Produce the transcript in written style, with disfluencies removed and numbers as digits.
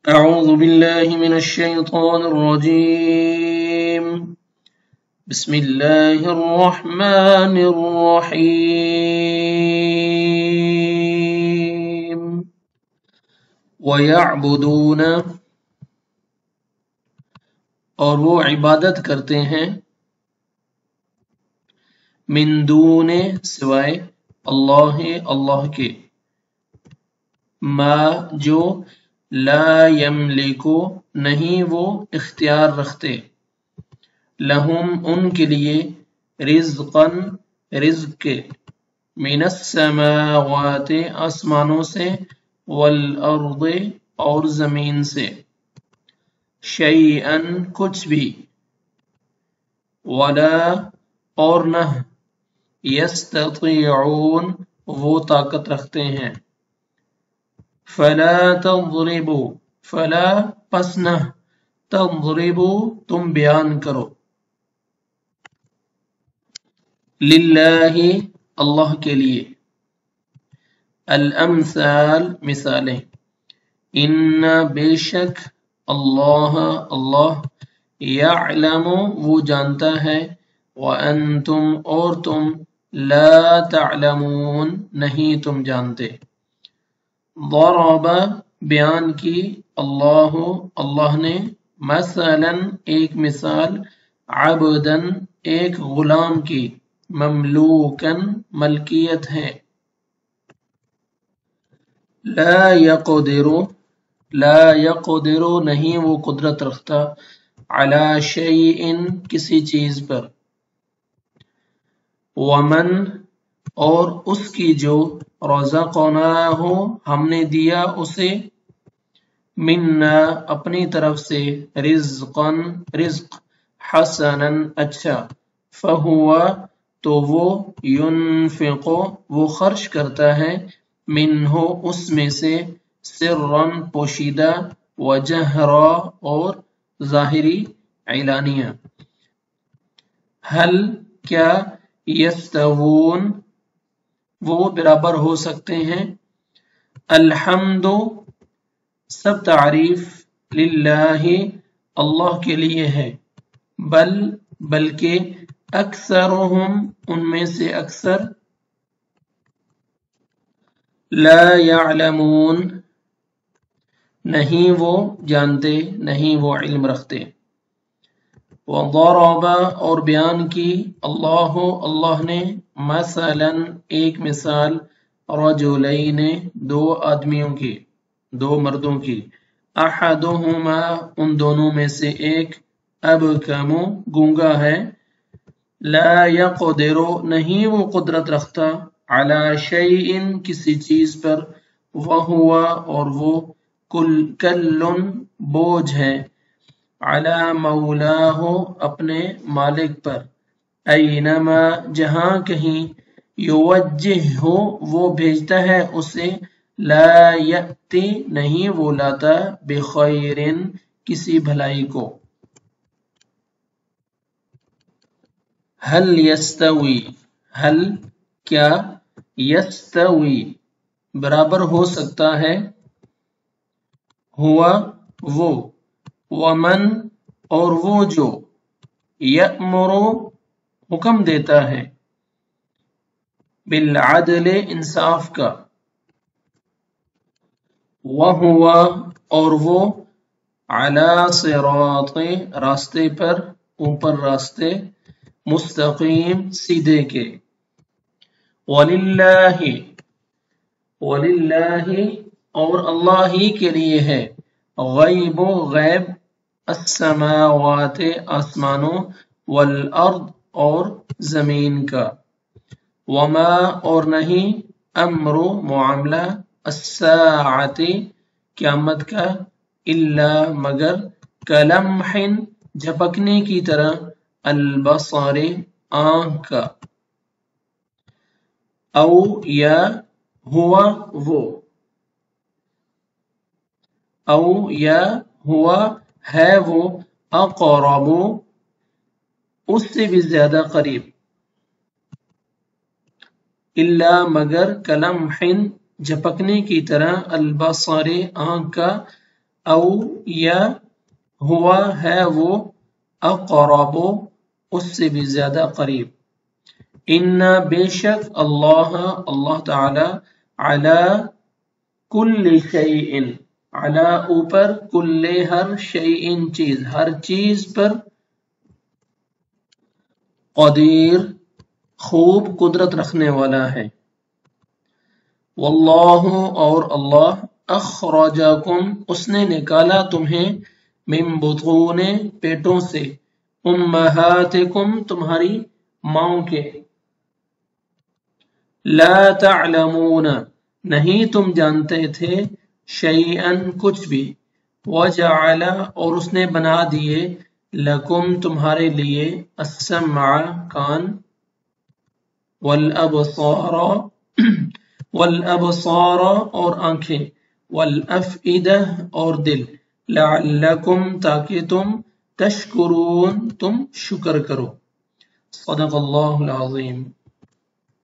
أعوذ بالله من الشيطان الرجيم. بسم الله الرحمن الرحيم. وَيَعْبُدُونَ اور وہ عبادت کرتے ہیں من دون سوائے اللہ کے ما جو لا یملکو نہیں وہ اختیار رکھتے لہم ان کے لیے رزقاً رزق کے من السماوات آسمانوں سے والارض اور زمین سے شیئاً کچھ بھی ولا اور نہ یستطیعون وہ طاقت رکھتے ہیں فلا تضربوا فلا پس نہ تضربوا تم بیان کرو للہ اللہ کے لیے الامثال مثالیں ان بے شک اللہ یعلم وہ جانتا ہے وانتم اور تم لا تعلمون نہیں تم جانتے ضرب بیان کی اللہ نے مثلا ایک مثال عبدن ایک غلام کی مملوکن ملکیت ہے لا یقدر نہیں وہ قدرت رکھتا علی شیء کسی چیز پر ومن اور اس کی جو رزقناہ ہم نے دیا اسے منا اپنی طرف سے رزق حسنا اچھا فہو تو وہ ينفق وہ خرچ کرتا ہے منہ اس میں سے سرا پوشیدہ وجہرا اور ظاہری اعلانیہ حل کیا یستوون وہ برابر ہو سکتے ہیں الحمد سب تعریف للہ اللہ کے لیے ہے بلکہ اکثرهم ان میں سے اکثر لا يعلمون نہیں وہ جانتے نہیں وہ علم رکھتے وضرب اور بیان کی اللہ نے مثلا ایک مثال رجلین دو آدمیوں کی دو مردوں کی احدہما ان دونوں میں سے ایک ابکم گونگا ہے لا یقدر نہیں وہ قدرت رکھتا علی شیء کسی چیز پر وہو اور وہ کل بوجھ ہے علی مولاہ اپنے مالک پر اینما جہاں کہیں یوجہ وہ بھیجتا ہے اسے لا یأتی نہیں وہ لاتا بخیر کسی بھلائی کو حل یستوی حل کیا یستوی برابر ہو سکتا ہے ہوا وہ ومن اور وہ جو یأمر حکم دیتا ہے بالعدل انصاف کا وہو اور وہ علی صراط راستے پر اوپر راستے مستقیم سیدھے کے وللہ اور اللہ ہی کے لیے ہے غیب السماوات آسمانوں والارض اور زمین کا وما اور نہیں امر معاملہ الساعت قیامت کا الا مگر کلمح جھپکنے کی طرح البصر آنکھ کا او یا ہوا وہ او یا ہوا ہے وہ اقرب اس سے بھی زیادہ قریب الا مگر کلمح جھپکنے کی طرح البصر آنکھ کا او یا ہوا ہے وہ اقرب اس سے بھی زیادہ قریب. ان بے شک اللہ تعالی علی کل شیء علی اوپر کل ہر شیء چیز ہر چیز پر قدیر خوب قدرت رکھنے والا ہے. واللہ اور اللہ اخرجکم اس نے نکالا تمہیں من بطون پیٹوں سے امہاتکم تمہاری ماؤں کے لا تعلمون نہیں تم جانتے تھے شیئا کچھ بھی وجعل اور اس نے بنا دیے لکم تمہارے لیے السمع کان والابصار اور آنکھیں والافئدہ اور دل لعلکم تاکہ تم تشکرون تم شکر کرو. صدق اللہ العظیم.